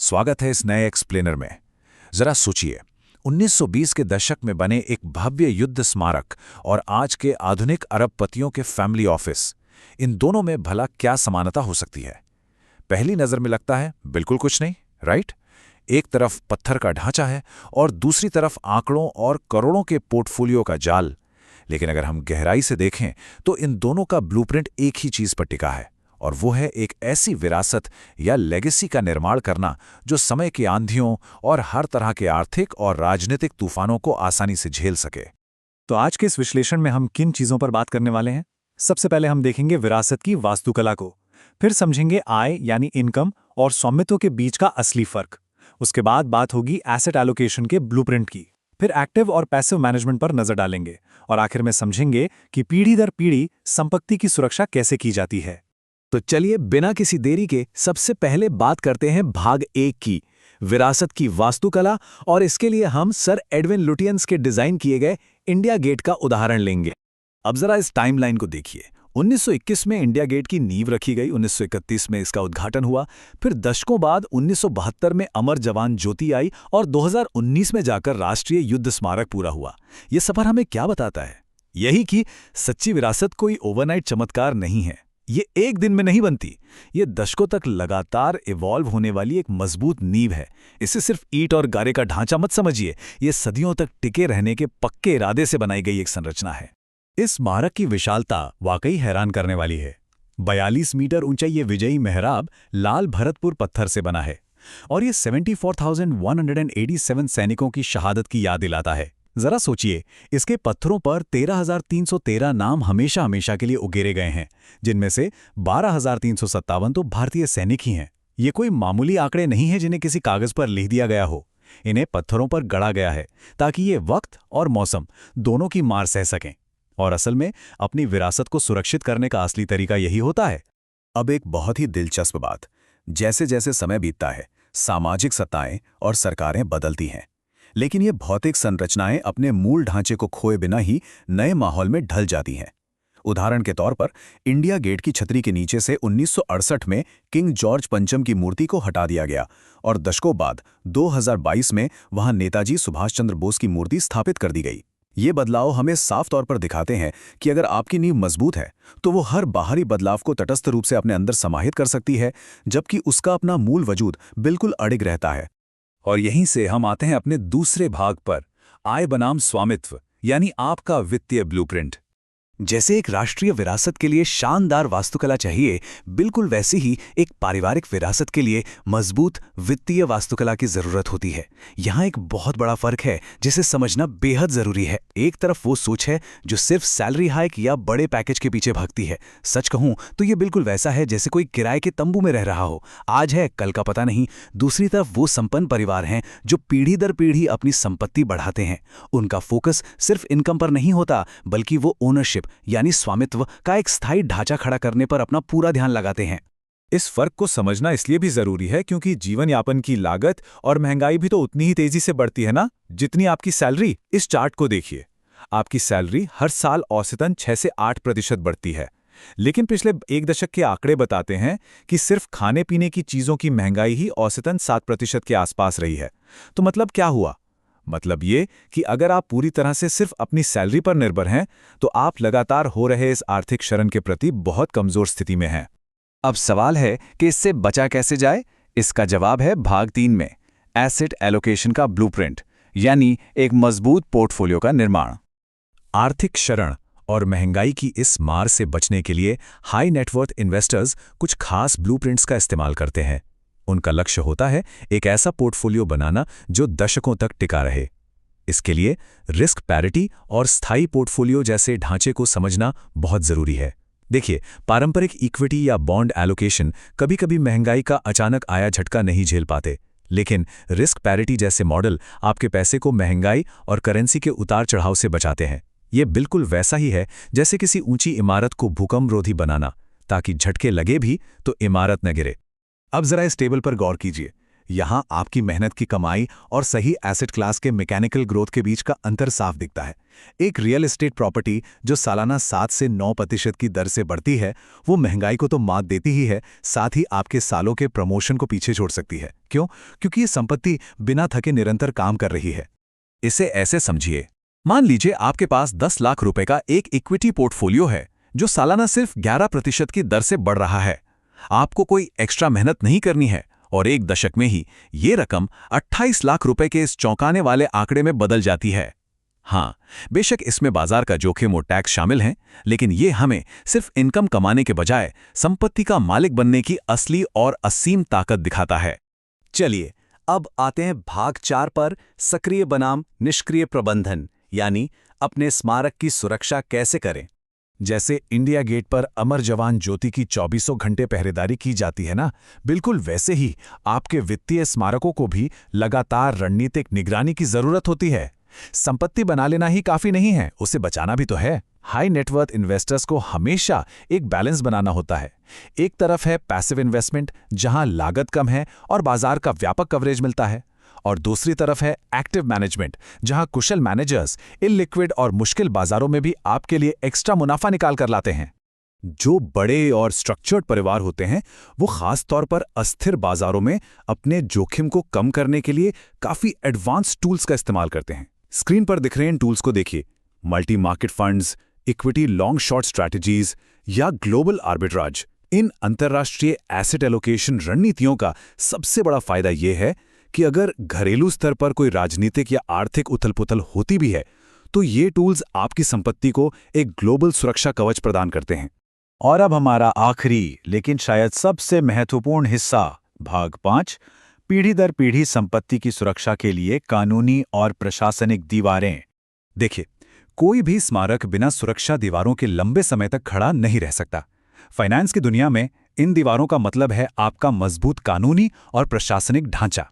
स्वागत है इस नए एक्सप्लेनर में। जरा सोचिए, 1920 के दशक में बने एक भव्य युद्ध स्मारक और आज के आधुनिक अरबपतियों के फैमिली ऑफिस, इन दोनों में भला क्या समानता हो सकती है? पहली नजर में लगता है बिल्कुल कुछ नहीं, राइट? एक तरफ पत्थर का ढांचा है और दूसरी तरफ आंकड़ों और करोड़ों के पोर्टफोलियो का जाल। लेकिन अगर हम गहराई से देखें तो इन दोनों का ब्लूप्रिंट एक ही चीज पर टिका है, और वो है एक ऐसी विरासत या लेगेसी का निर्माण करना जो समय की आंधियों और हर तरह के आर्थिक और राजनीतिक तूफानों को आसानी से झेल सके। तो आज के इस विश्लेषण में हम किन चीजों पर बात करने वाले हैं? सबसे पहले हम देखेंगे विरासत की वास्तुकला को, फिर समझेंगे आय यानी इनकम और स्वामित्व के बीच का असली फर्क। उसके बाद बात होगी एसेट एलोकेशन के ब्लूप्रिंट की, फिर एक्टिव और पैसिव मैनेजमेंट पर नजर डालेंगे, और आखिर में समझेंगे कि पीढ़ी दर पीढ़ी संपत्ति की सुरक्षा कैसे की जाती है। तो चलिए बिना किसी देरी के सबसे पहले बात करते हैं भाग 1 की, विरासत की वास्तुकला, और इसके लिए हम सर एडविन लुटियंस के डिजाइन किए गए इंडिया गेट का उदाहरण लेंगे। अब जरा इस टाइमलाइन को देखिए। 1921 में इंडिया गेट की नींव रखी गई, 1931 में इसका उद्घाटन हुआ, फिर दशकों बाद 1972 में अमर जवान ज्योति आई और 2019 में जाकर राष्ट्रीय युद्ध स्मारक पूरा हुआ। यह सफर हमें क्या बताता है? यही कि सच्ची विरासत कोई ओवरनाइट चमत्कार नहीं है। ये एक दिन में नहीं बनती, ये दशकों तक लगातार इवॉल्व होने वाली एक मजबूत नींव है। इसे सिर्फ ईंट और गारे का ढांचा मत समझिए, ये सदियों तक टिके रहने के पक्के इरादे से बनाई गई एक संरचना है। इस स्मारक की विशालता वाकई हैरान करने वाली है। 42 मीटर ऊंचा ये विजयी मेहराब लाल भरतपुर पत्थर से बना है, और ये 74,187 सैनिकों की शहादत की याद दिलाता है। जरा सोचिए, इसके पत्थरों पर 13,313 नाम हमेशा हमेशा के लिए उगेरे गए हैं, जिनमें से 12,357 तो भारतीय सैनिक ही हैं। ये कोई मामूली आंकड़े नहीं है जिन्हें किसी कागज पर लिख दिया गया हो। इन्हें पत्थरों पर गढ़ा गया है ताकि ये वक्त और मौसम दोनों की मार सह सकें। और असल में अपनी विरासत को सुरक्षित करने का असली तरीका यही होता है। अब एक बहुत ही दिलचस्प बात, जैसे जैसे समय बीतता है, सामाजिक सत्ताएं और सरकारें बदलती हैं, लेकिन ये भौतिक संरचनाएं अपने मूल ढांचे को खोए बिना ही नए माहौल में ढल जाती हैं। उदाहरण के तौर पर इंडिया गेट की छतरी के नीचे से 1968 में किंग जॉर्ज पंचम की मूर्ति को हटा दिया गया, और दशकों बाद 2022 में वहां नेताजी सुभाष चंद्र बोस की मूर्ति स्थापित कर दी गई। ये बदलाव हमें साफ तौर पर दिखाते हैं कि अगर आपकी नींव मजबूत है तो वो हर बाहरी बदलाव को तटस्थ रूप से अपने अंदर समाहित कर सकती है, जबकि उसका अपना मूल वजूद बिल्कुल अडिग रहता है। और यहीं से हम आते हैं अपने दूसरे भाग पर, आय बनाम स्वामित्व, यानी आपका वित्तीय ब्लूप्रिंट। जैसे एक राष्ट्रीय विरासत के लिए शानदार वास्तुकला चाहिए, बिल्कुल वैसे ही एक पारिवारिक विरासत के लिए मजबूत वित्तीय वास्तुकला की जरूरत होती है। यहाँ एक बहुत बड़ा फर्क है जिसे समझना बेहद जरूरी है। एक तरफ वो सोच है जो सिर्फ सैलरी हाइक या बड़े पैकेज के पीछे भागती है। सच कहूं तो ये बिल्कुल वैसा है जैसे कोई किराए के तंबू में रह रहा हो, आज है कल का पता नहीं। दूसरी तरफ वो संपन्न परिवार हैं जो पीढ़ी दर पीढ़ी अपनी संपत्ति बढ़ाते हैं। उनका फोकस सिर्फ इनकम पर नहीं होता, बल्कि वो ओनरशिप यानी स्वामित्व का एक स्थायी ढांचा खड़ा करने पर अपना पूरा ध्यान लगाते हैं। इस फर्क को समझना इसलिए भी जरूरी है क्योंकि जीवन यापन की लागत और महंगाई भी तो उतनी ही तेजी से बढ़ती है ना, जितनी आपकी सैलरी। इस चार्ट को देखिए, आपकी सैलरी हर साल औसतन 6 से 8% बढ़ती है, लेकिन पिछले एक दशक के आंकड़े बताते हैं कि सिर्फ खाने पीने की चीजों की महंगाई ही औसतन 7% के आसपास रही है। तो मतलब क्या हुआ? मतलब ये कि अगर आप पूरी तरह से सिर्फ अपनी सैलरी पर निर्भर हैं तो आप लगातार हो रहे इस आर्थिक क्षरण के प्रति बहुत कमजोर स्थिति में हैं। अब सवाल है कि इससे बचा कैसे जाए? इसका जवाब है भाग 3 में, एसेट एलोकेशन का ब्लूप्रिंट, यानी एक मजबूत पोर्टफोलियो का निर्माण। आर्थिक क्षरण और महंगाई की इस मार से बचने के लिए हाई नेटवर्थ इन्वेस्टर्स कुछ खास ब्लूप्रिंट्स का इस्तेमाल करते हैं। उनका लक्ष्य होता है एक ऐसा पोर्टफोलियो बनाना जो दशकों तक टिका रहे। इसके लिए रिस्क पैरिटी और स्थायी पोर्टफोलियो जैसे ढांचे को समझना बहुत जरूरी है। देखिए, पारंपरिक इक्विटी या बॉन्ड एलोकेशन कभी-कभी महंगाई का अचानक आया झटका नहीं झेल पाते, लेकिन रिस्क पैरिटी जैसे मॉडल आपके पैसे को महंगाई और करेंसी के उतार चढ़ाव से बचाते हैं। ये बिल्कुल वैसा ही है जैसे किसी ऊंची इमारत को भूकंपरोधी बनाना, ताकि झटके लगे भी तो इमारत न गिरे। अब जरा इस टेबल पर गौर कीजिए। यहाँ आपकी मेहनत की कमाई और सही एसेट क्लास के मैकेनिकल ग्रोथ के बीच का अंतर साफ दिखता है। एक रियल एस्टेट प्रॉपर्टी जो सालाना 7 से 9% की दर से बढ़ती है, वो महंगाई को तो मात देती ही है, साथ ही आपके सालों के प्रमोशन को पीछे छोड़ सकती है। क्यों? क्योंकि ये संपत्ति बिना थके निरंतर काम कर रही है। इसे ऐसे समझिए, मान लीजिए आपके पास 10 लाख रुपए का एक इक्विटी पोर्टफोलियो है जो सालाना सिर्फ 11% की दर से बढ़ रहा है। आपको कोई एक्स्ट्रा मेहनत नहीं करनी है और एक दशक में ही ये रकम 28 लाख रुपए के इस चौंकाने वाले आंकड़े में बदल जाती है। हाँ, बेशक इसमें बाजार का जोखिम और टैक्स शामिल हैं, लेकिन ये हमें सिर्फ इनकम कमाने के बजाय संपत्ति का मालिक बनने की असली और असीम ताकत दिखाता है। चलिए अब आते हैं भाग 4 पर, सक्रिय बनाम निष्क्रिय प्रबंधन, यानी अपने स्मारक की सुरक्षा कैसे करें। जैसे इंडिया गेट पर अमर जवान ज्योति की 24 घंटे पहरेदारी की जाती है ना, बिल्कुल वैसे ही आपके वित्तीय स्मारकों को भी लगातार रणनीतिक निगरानी की जरूरत होती है। संपत्ति बना लेना ही काफी नहीं है, उसे बचाना भी तो है। हाई नेटवर्थ इन्वेस्टर्स को हमेशा एक बैलेंस बनाना होता है। एक तरफ है पैसिव इन्वेस्टमेंट, जहां लागत कम है और बाजार का व्यापक कवरेज मिलता है, और दूसरी तरफ है एक्टिव मैनेजमेंट, जहां कुशल मैनेजर्स इललिक्विड और मुश्किल बाजारों में भी आपके लिए एक्स्ट्रा मुनाफा निकाल कर लाते हैं। जो बड़े और स्ट्रक्चर्ड परिवार होते हैं, वो खास तौर पर अस्थिर बाजारों में अपने जोखिम को कम करने के लिए काफी एडवांस टूल्स का इस्तेमाल करते हैं। स्क्रीन पर दिख रहे इन टूल्स को देखिए। Multi market funds, equity long short strategies या ग्लोबल आर्बिट्राज। इन अंतर्राष्ट्रीय एसेट एलोकेशन रणनीतियों का सबसे बड़ा फायदा यह है कि अगर घरेलू स्तर पर कोई राजनीतिक या आर्थिक उथल-पुथल होती भी है, तो ये टूल्स आपकी संपत्ति को एक ग्लोबल सुरक्षा कवच प्रदान करते हैं। और अब हमारा आखिरी लेकिन शायद सबसे महत्वपूर्ण हिस्सा, भाग 5, पीढ़ी दर पीढ़ी संपत्ति की सुरक्षा के लिए कानूनी और प्रशासनिक दीवारें। देखिए, कोई भी स्मारक बिना सुरक्षा दीवारों के लंबे समय तक खड़ा नहीं रह सकता। फाइनेंस की दुनिया में इन दीवारों का मतलब है आपका मजबूत कानूनी और प्रशासनिक ढांचा।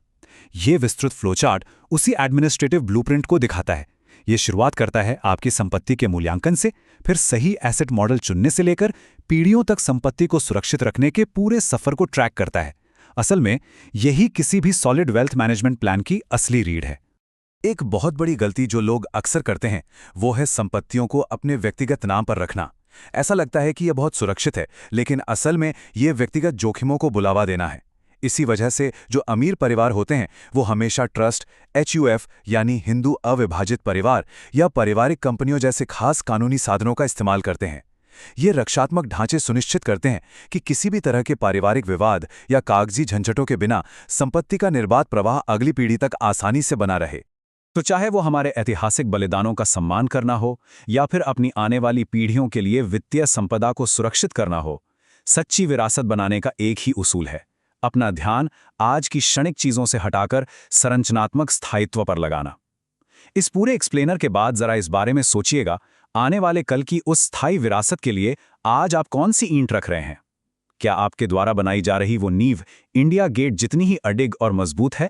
ये विस्तृत फ्लोचार्ट उसी एडमिनिस्ट्रेटिव ब्लूप्रिंट को दिखाता है। ये शुरुआत करता है आपकी संपत्ति के मूल्यांकन से, फिर सही एसेट मॉडल चुनने से लेकर पीढ़ियों तक संपत्ति को सुरक्षित रखने के पूरे सफर को ट्रैक करता है। असल में यही किसी भी सॉलिड वेल्थ मैनेजमेंट प्लान की असली रीढ़ है। एक बहुत बड़ी गलती जो लोग अक्सर करते हैं, वो है संपत्तियों को अपने व्यक्तिगत नाम पर रखना। ऐसा लगता है कि यह बहुत सुरक्षित है, लेकिन असल में यह व्यक्तिगत जोखिमों को बुलावा देना है। इसी वजह से जो अमीर परिवार होते हैं, वो हमेशा ट्रस्ट, HUF यानी हिंदू अविभाजित परिवार या पारिवारिक कंपनियों जैसे खास कानूनी साधनों का इस्तेमाल करते हैं। ये रक्षात्मक ढांचे सुनिश्चित करते हैं कि किसी भी तरह के पारिवारिक विवाद या कागजी झंझटों के बिना संपत्ति का निर्बाध प्रवाह अगली पीढ़ी तक आसानी से बना रहे। तो चाहे वो हमारे ऐतिहासिक बलिदानों का सम्मान करना हो या फिर अपनी आने वाली पीढ़ियों के लिए वित्तीय संपदा को सुरक्षित करना हो, सच्ची विरासत बनाने का एक ही उसूल है: अपना ध्यान आज की क्षणिक चीजों से हटाकर संरचनात्मक स्थायित्व पर लगाना। इस पूरे एक्सप्लेनर के बाद जरा इस बारे में सोचिएगा, आने वाले कल की उस स्थायी विरासत के लिए आज आप कौन सी ईंट रख रहे हैं? क्या आपके द्वारा बनाई जा रही वो नींव इंडिया गेट जितनी ही अडिग और मजबूत है,